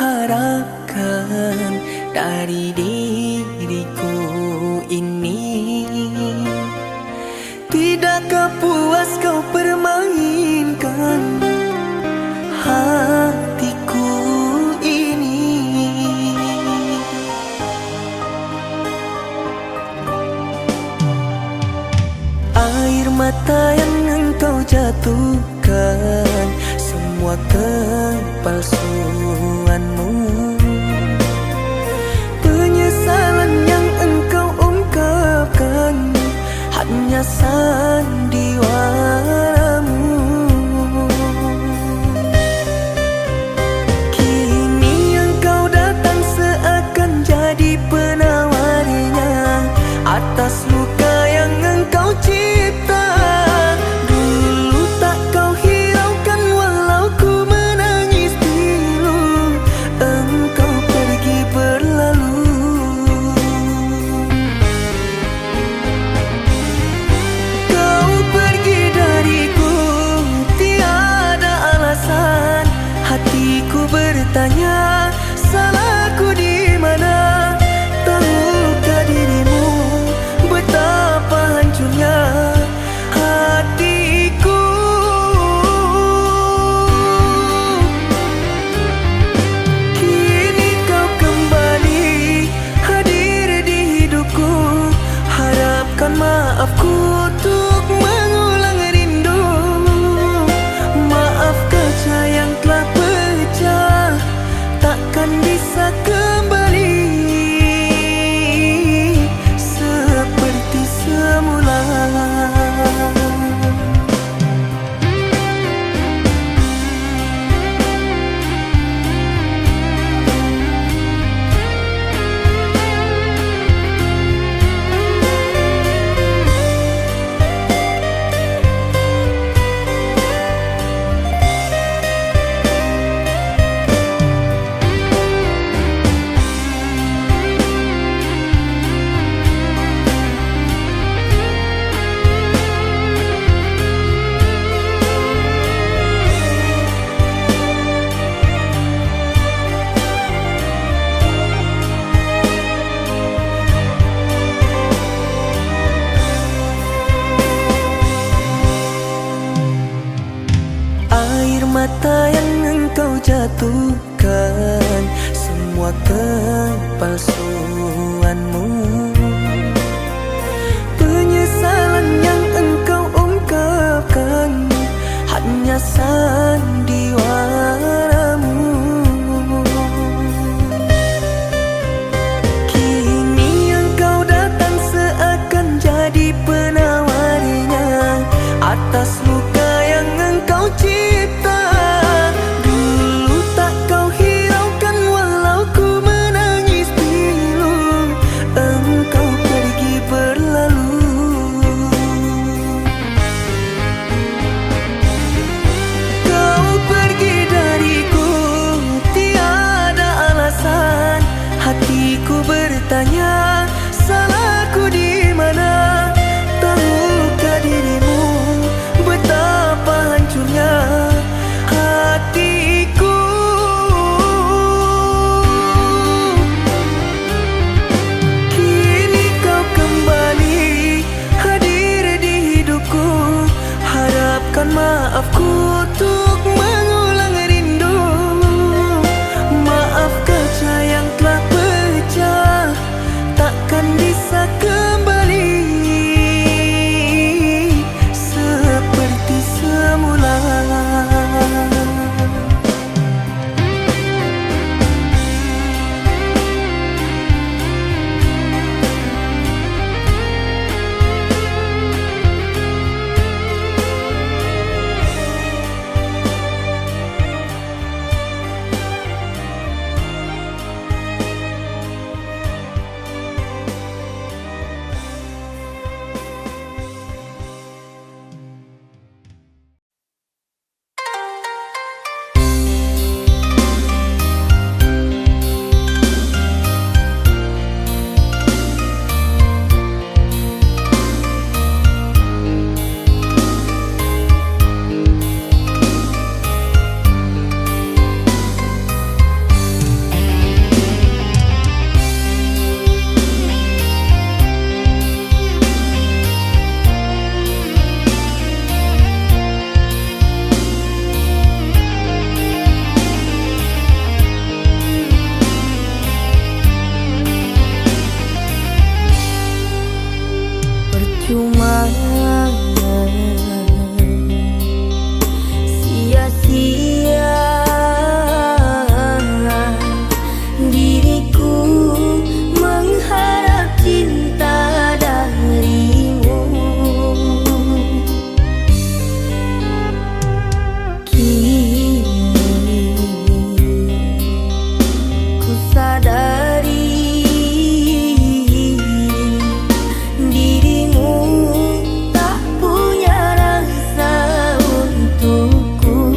harapkan dari diriku ini? Tidakkah puas kau permainkan hatiku ini? Air mata yang engkau jatuhkan, semua kepalsuanmu, penyesalan yang engkau ungkapkan hanya sandiwaramu. Kini engkau datang seakan jadi penawarnya atas luka yang engkau cipta. Dulu tak kau hiraukan walau ku menangis pilu, engkau pergi berlalu. Kau pergi dariku tiada alasan. Hatiku bertanya, salahku di mana? Tahukah dirimu betapa hancurnya hatiku? Kini kau kembali hadir di hidupku, harapkan maafku untuk mengulang rindu. Maaf kaca yang telah pecah, takkan bisa kembali seperti semula. Air mata yang engkau jatuhkan, semua kepalsuanmu, penyesalan yang engkau ungkapkan hanya sandiwaramu. Kini engkau datang seakan jadi penawarnya atas luka yang engkau cipta. Dulu tak kau hiraukan walau ku menangis pilu, engkau pergi berlalu. Kau pergi dariku tiada alasan. Hatiku bertanya, salahku di mana? Tahukah dirimu betapa hancurnya Cuma sia-sia diriku mengharap cinta darimu. Kini ku sadari dirimu tak punya rasa untukku.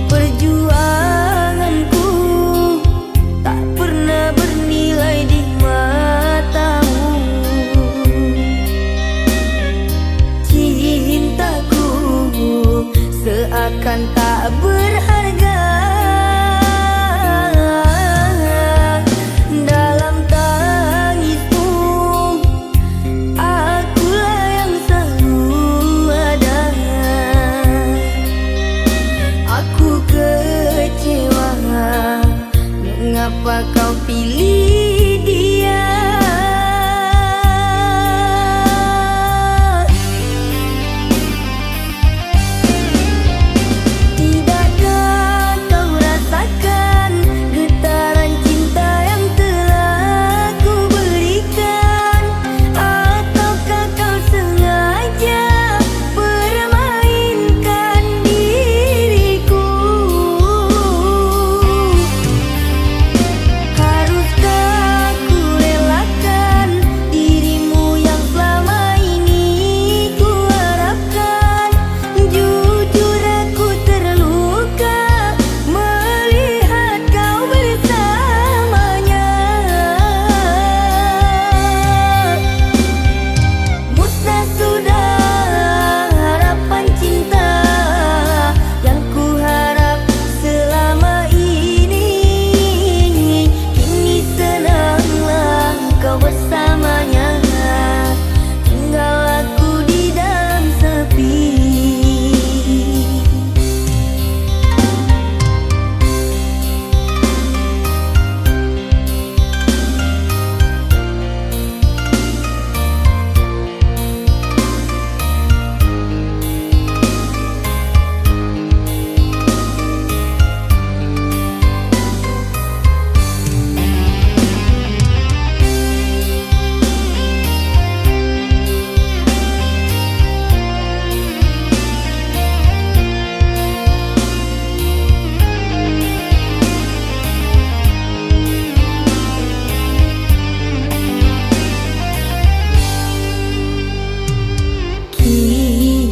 Perjuanganku tak pernah bernilai di matamu. Cintaku seakan tak berharga. Dalam tangismu akulah yang selalu ada. Aku kecewa, mengapa kau pilih dia? Tidakkah kau rasakan getaran cinta yang telah ku berikan? Ataukah kau sengaja permainkan diriku? Haruskah ku relakan dirimu yang selama ini ku harapkan? Jujur aku terluka melihat kau bersamanya. Musnah sudah harapan cinta yang ku harap selama ini. Kini senanglah kau bersamanya, tinggal aku di dalam sepi. Kini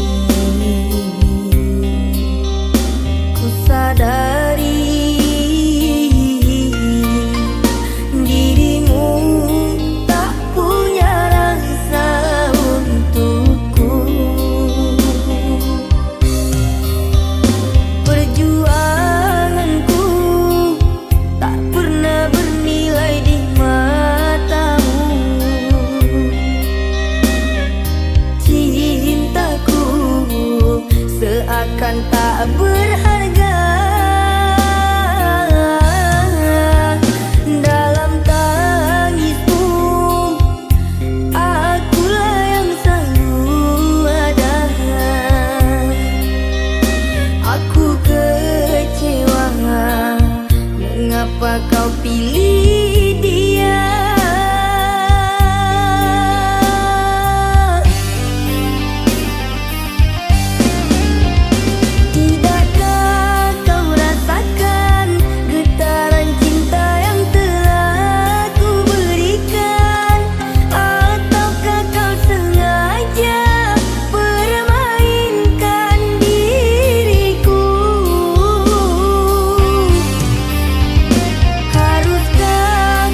ku sadari dirimu tak punya rasa untukku. Perjuanganku tak pernah bernilai di matamu. Cintaku seakan tak berharga. Dalam tangismu akulah yang selalu ada. Aku kecewa, mengapa kau pilih dia? Tidakkah kau rasakan getaran cinta yang telah ku berikan? Ataukah kau sengaja permainkan diriku? Haruskah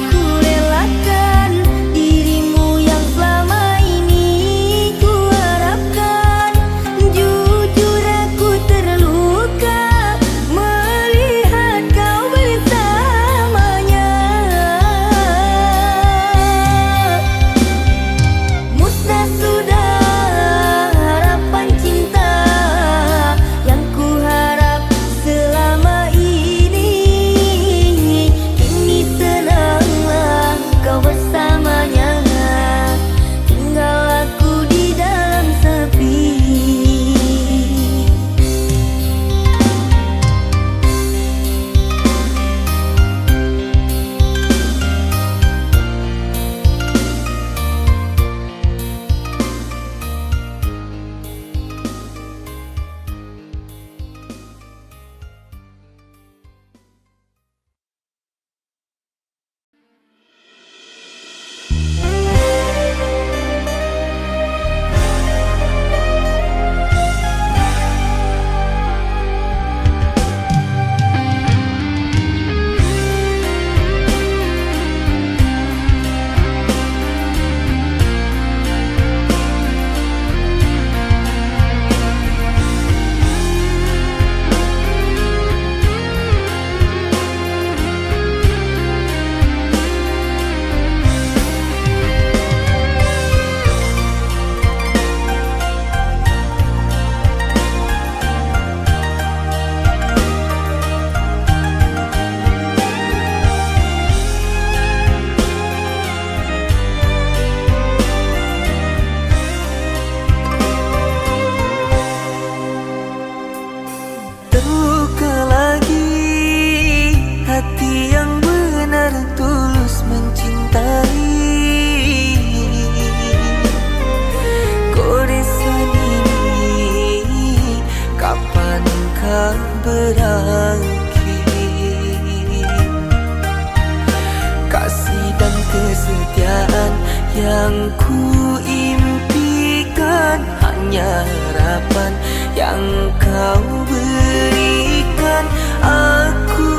kesetiaan yang ku impikan, hanya harapan yang kau berikan. Aku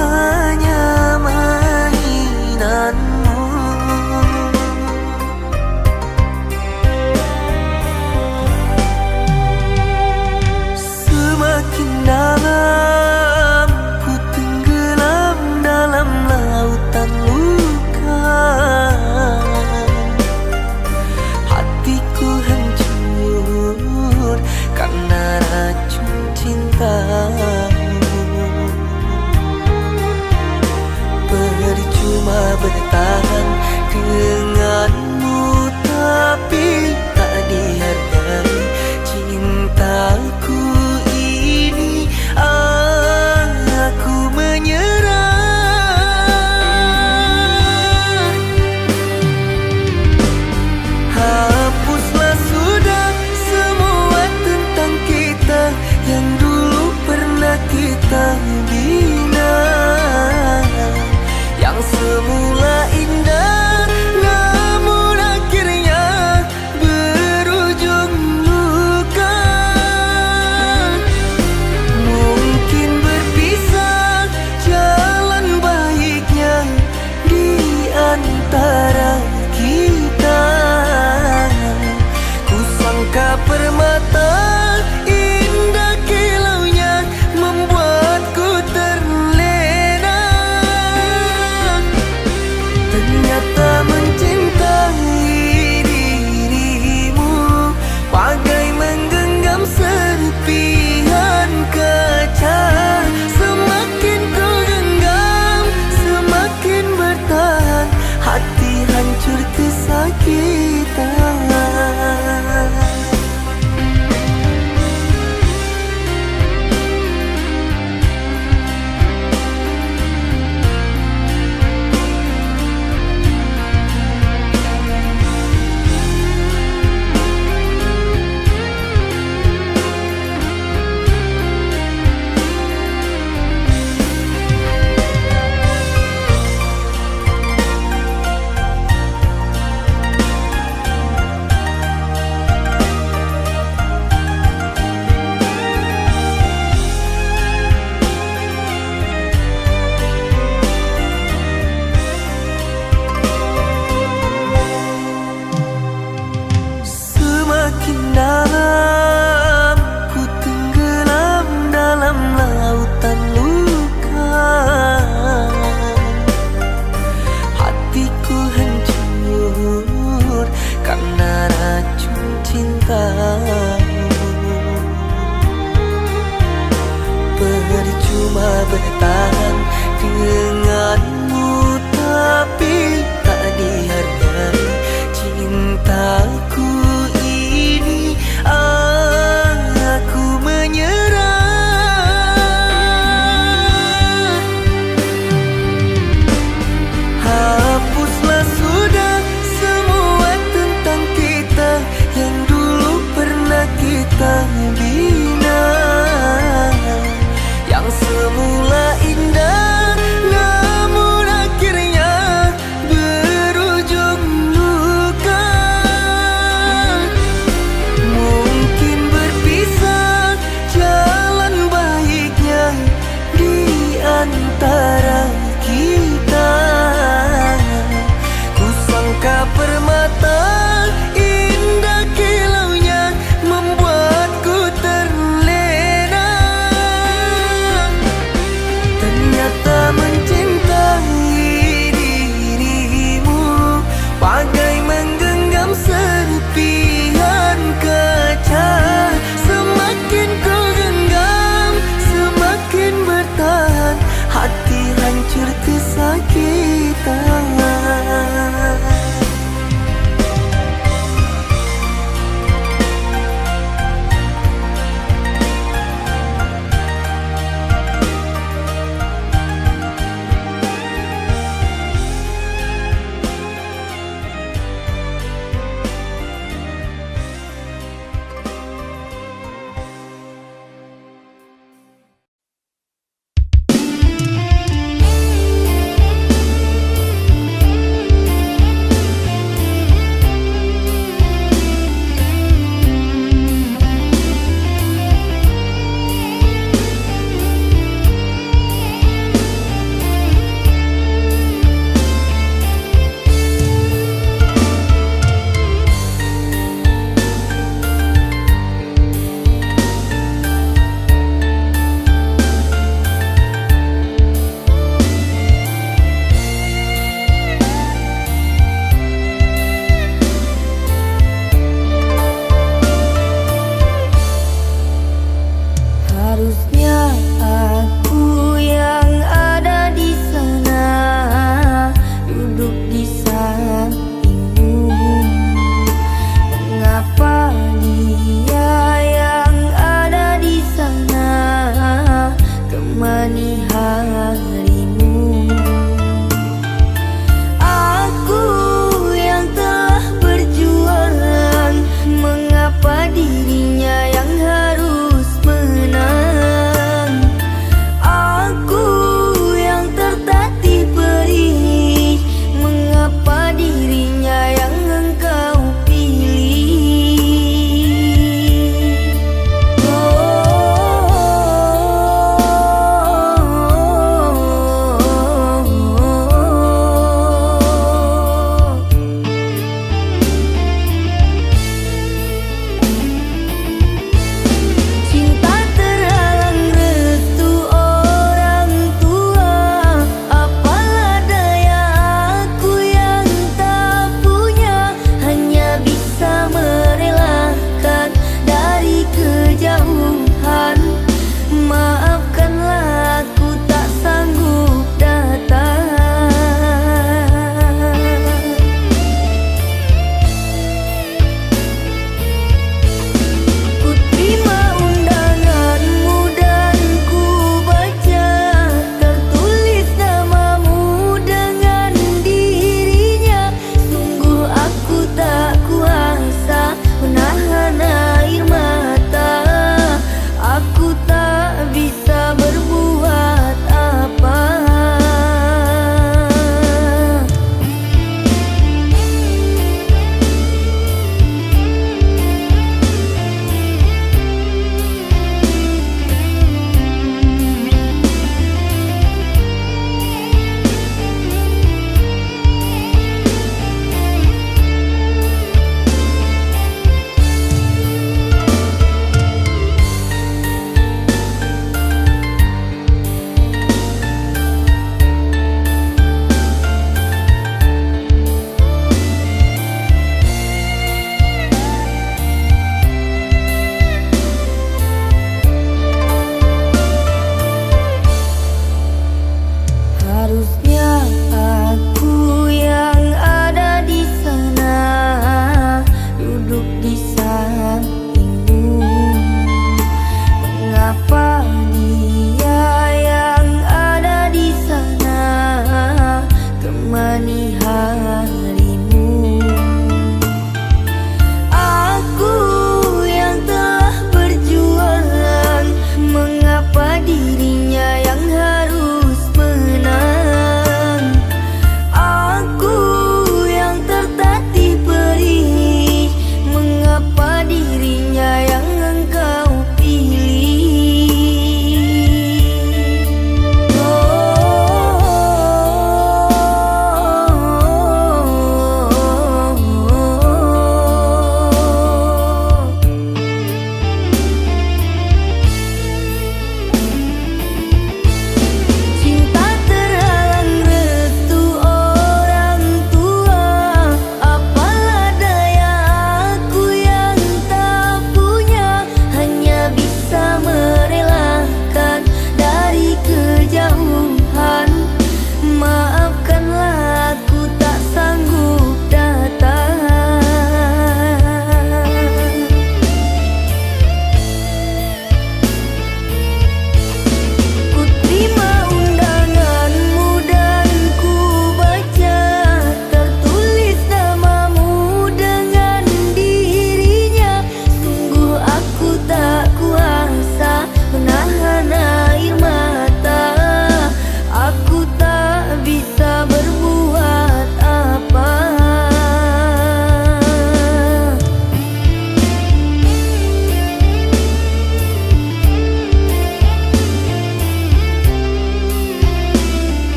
hanya mainanmu. Semakin dalam ku tenggelam dalam lautan luka, hatiku hancur karena racun cintamu.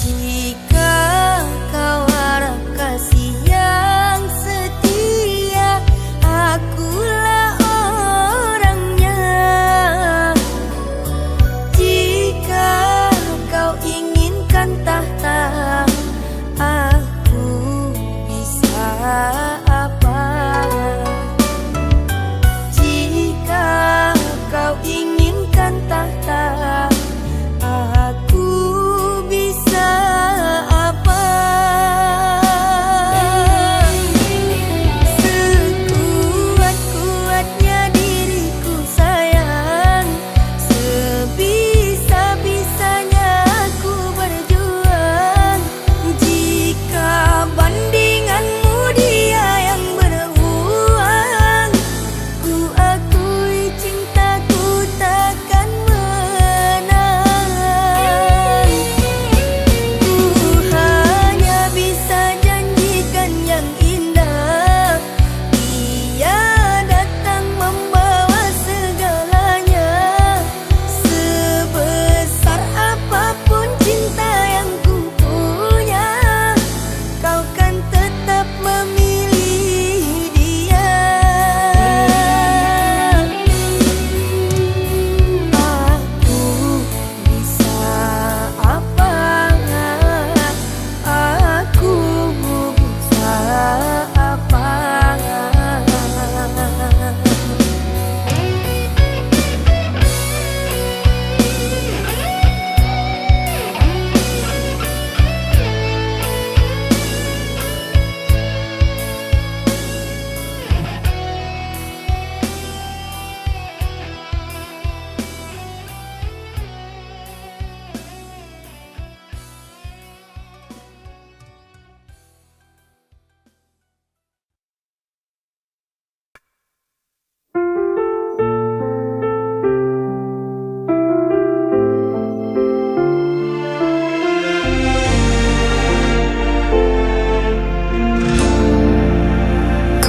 Jika kau harap kasih yang setia, akulah orangnya. Jika kau inginkan tahta, aku bisa apa? Jika kau inginkan tahta, aku bisa apa? Sekuat-kuatnya diriku sayang, sebisa-bisanya aku berjuang. Jika bandinganmu dia yang beruang, ku akui cintaku takkan menang. Ku hanya bisa janjikan yang indah, dia datang membawa segalanya. Sebesar apapun cinta yang ku punya, kau kan tetap memilih dia. Aku bisa apa? Aku bisa apa?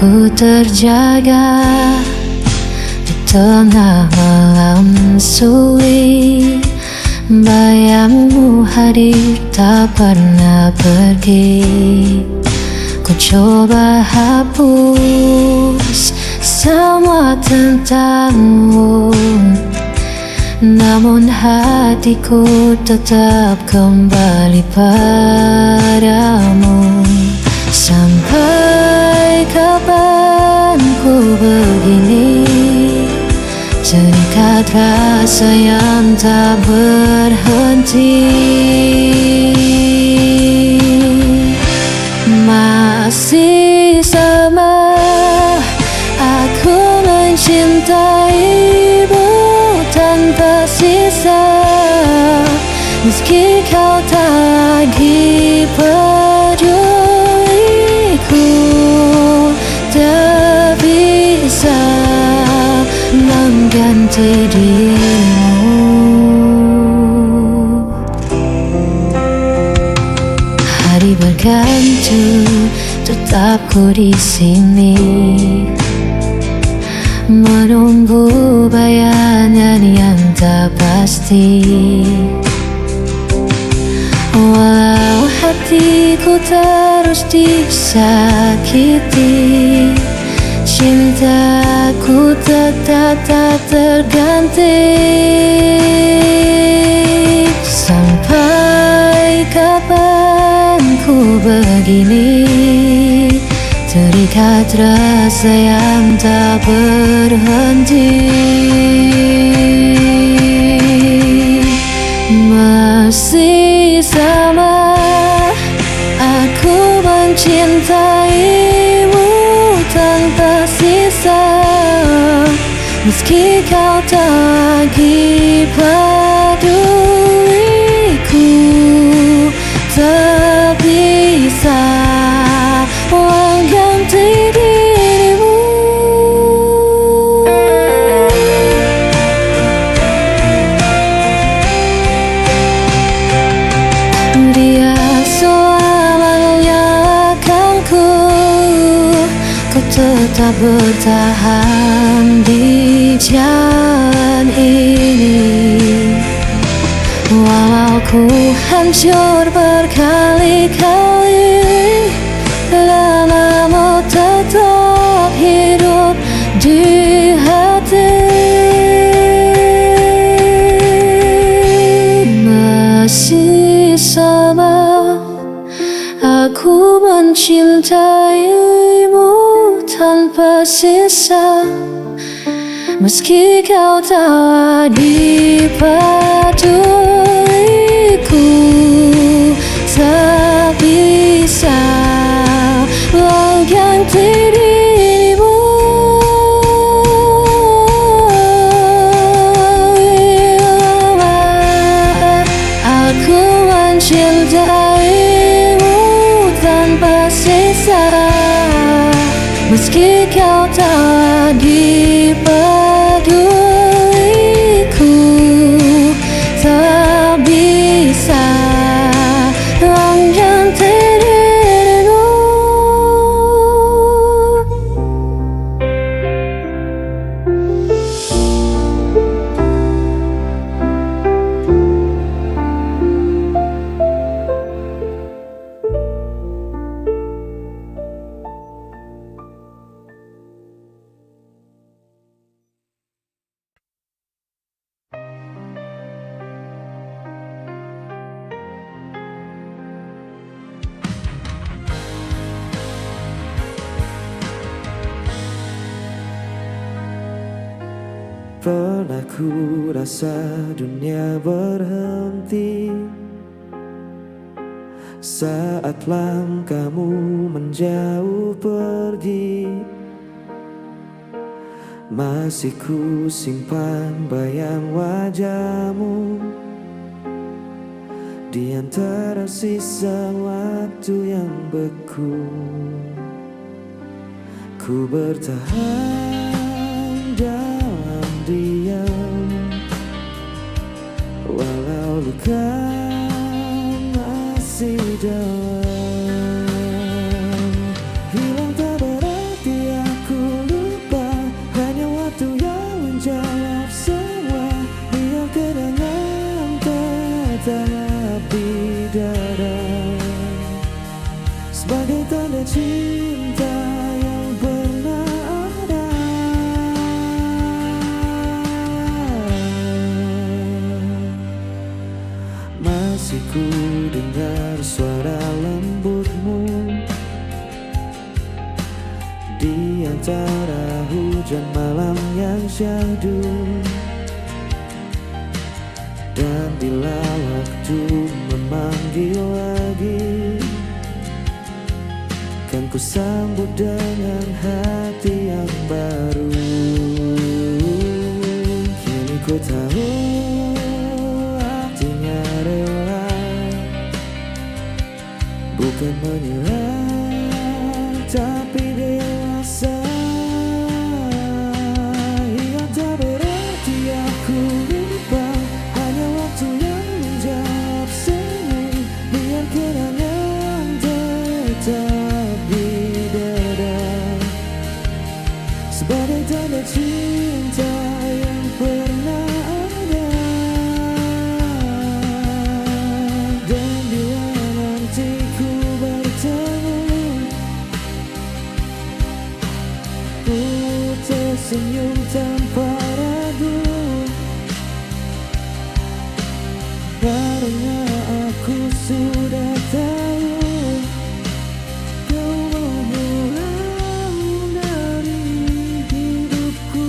Ku terjaga di tengah malam sunyi, bayangmu hadir tak pernah pergi. Ku coba hapus semua tentangmu, namun hatiku tetap kembali padamu. Sampai kapan ku begini, terikat rasa yang tak berhenti. Masih sama aku mencintaimu tanpa sisa, meski kau tak lagi peduliku. Tak bisa mengganti dirimu. Hari berganti, tetap ku di sini, menunggu bayangan yang tak pasti. Walau hatiku terus disakiti, cintaku tetap tak terganti. Sampai kapan ku begini, terikat rasa yang tak berhenti. Masih sama aku mencintaimu tanpa sisa, meski kau tak lagi peduliku. Tak bisa mengganti dirimu. Dia selamanya akan ku tetap bertahan di jalan ini. Walau Ku hancur berkali-kali, lamamu tetap hidup di hati. Masih sama aku mencintaimu tanpa sisa, meski kau tak dipeduliku. Tak bisa mengganti dirimu. Aku mencintaimu tanpa sisa, meski kau tak dipeduliku. Tak bisa mengganti dirimu. Pernah ku rasa dunia berhenti saat langkahmu menjauh pergi. Masih ku simpan bayang wajahmu di antara sisa waktu yang beku. Ku bertahan dalam diam, walau luka masih dalam. Hilang tak berarti aku lupa, hanya waktu yang menjawab semua. Biar kenangan tetap di dada, sebagai tanda cinta yang pernah ada. Masih ku dengar suara lembutmu di antara hujan malam yang syahdu. Dan bila waktu memanggil lagi, kan ku sambut dengan hati yang baru. Kini ku tahu artinya rela, bukan menyerah tapi dewasa. Ia tak berarti aku lupa, hanya waktu yang menjawab semua. Biar kenangan tetap di dada, sebagai tanda cinta yang pernah ada. Dan bila nanti ku bertemu, ku tersenyum tanpa ragu, karena aku sudah tahu kau menghilang dari hidupku.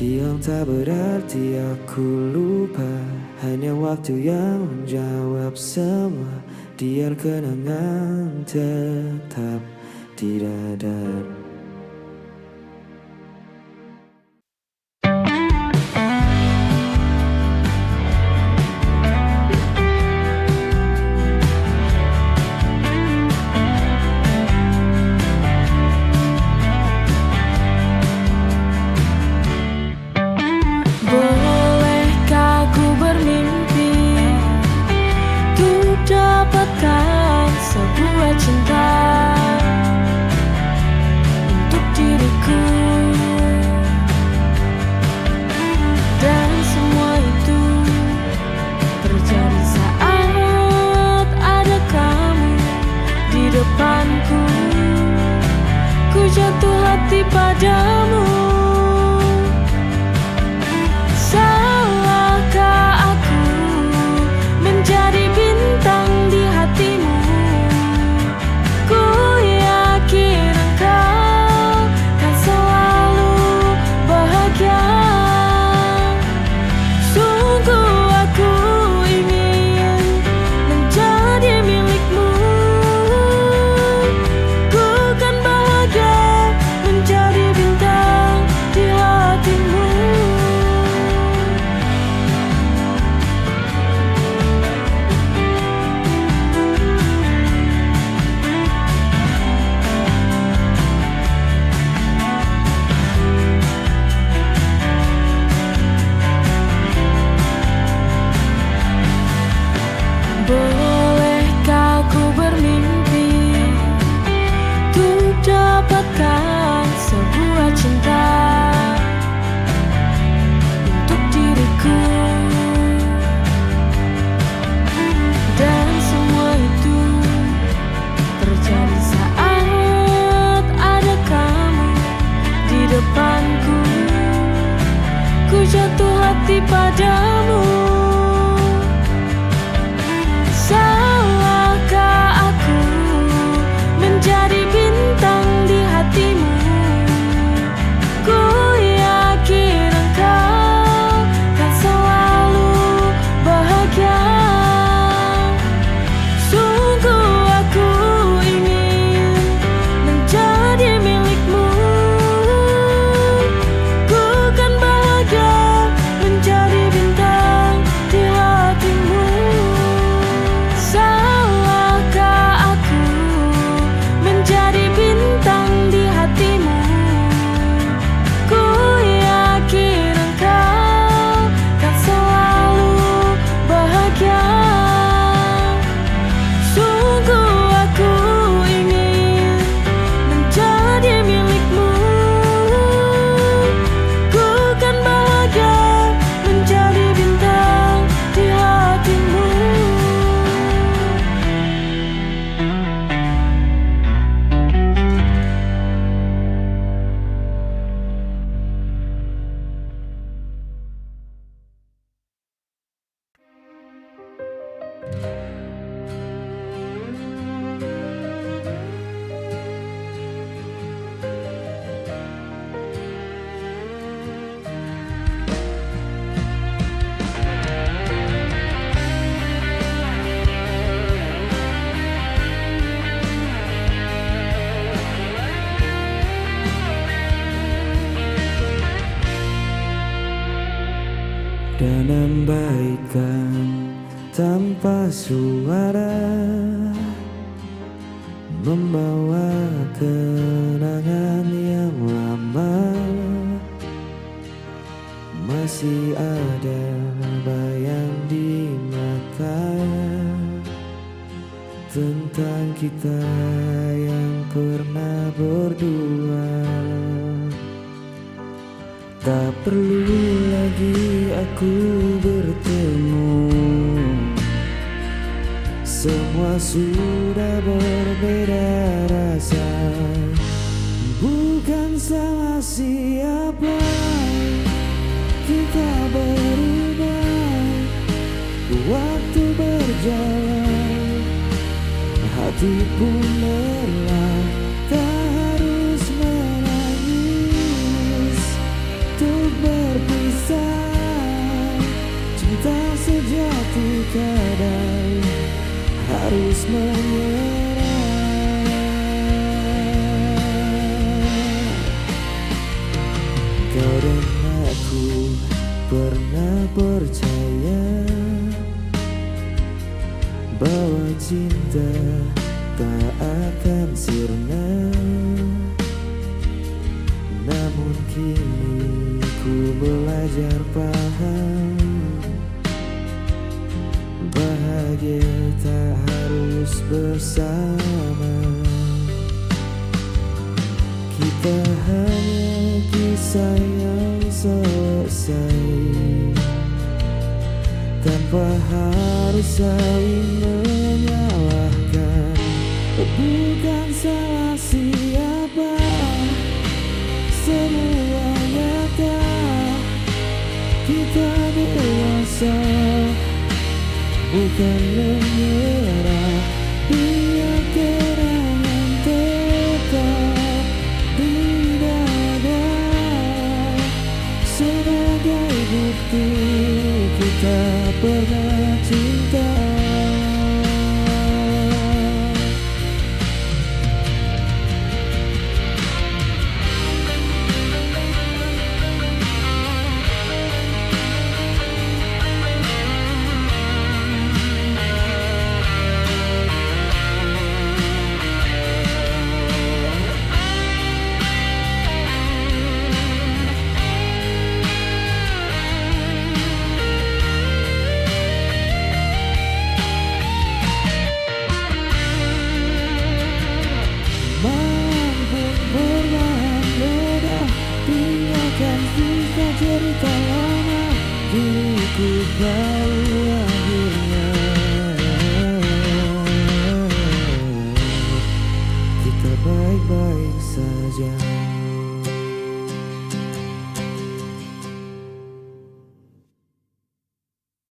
Yang tak berarti aku lupa, hanya waktu yang menjawab semua. Biar kenangan tetap di dada. hati padamu. Salahkah aku menjadi bintang di hatimu? Ku yakin engkau kan selalu bahagia. Sungguh aku ingin menjadi milikmu. Ku kan bahagia menjadi bintang di hatimu. Bolehkah ku bermimpi untuk dapatkan sebuah cinta untuk diriku, dan semua itu terjadi saat ada kamu di depanku. Ku jatuh hati padamu. Salahkah aku menjadi bintang di hatimu? Ku yakin engkau kan selalu bahagia. Sungguh aku ingin menjadi milikmu. Ku kan bahagia menjadi bintang di hatimu. Salahkah aku menjadi bintang di hatimu? Ku yakin engkau kan selalu bahagia. Sungguh aku ingin menjadi milikmu. Ku kan bahagia menjadi bintang di hatimu. Dan ambaikan tanpa suara, membawa kenangan yang lama. Masih ada bayang di mata tentang kita yang pernah berdua. Tak perlu lagi aku bertemu, semua sudah berbeda rasa. Bukan salah siapa, kita berubah. Waktu berjalan, hati pun lelah. Tak harus menangis untuk berpisah. Cinta sejati kadang harus menyerah. Kau dan aku pernah percaya bahwa cinta tak akan sirna. Namun kini ku belajar paham, bahagia tak harus bersama. Kita hanya kisah yang selesai tanpa harus saling menyalahkan. Bukan salah siapa, risau, bukan menyerah. Biar kenangan tetap di dada, sebagai bukti kita pernah cinta. Cerita lama diriku tahu akhirnya kita baik-baik saja.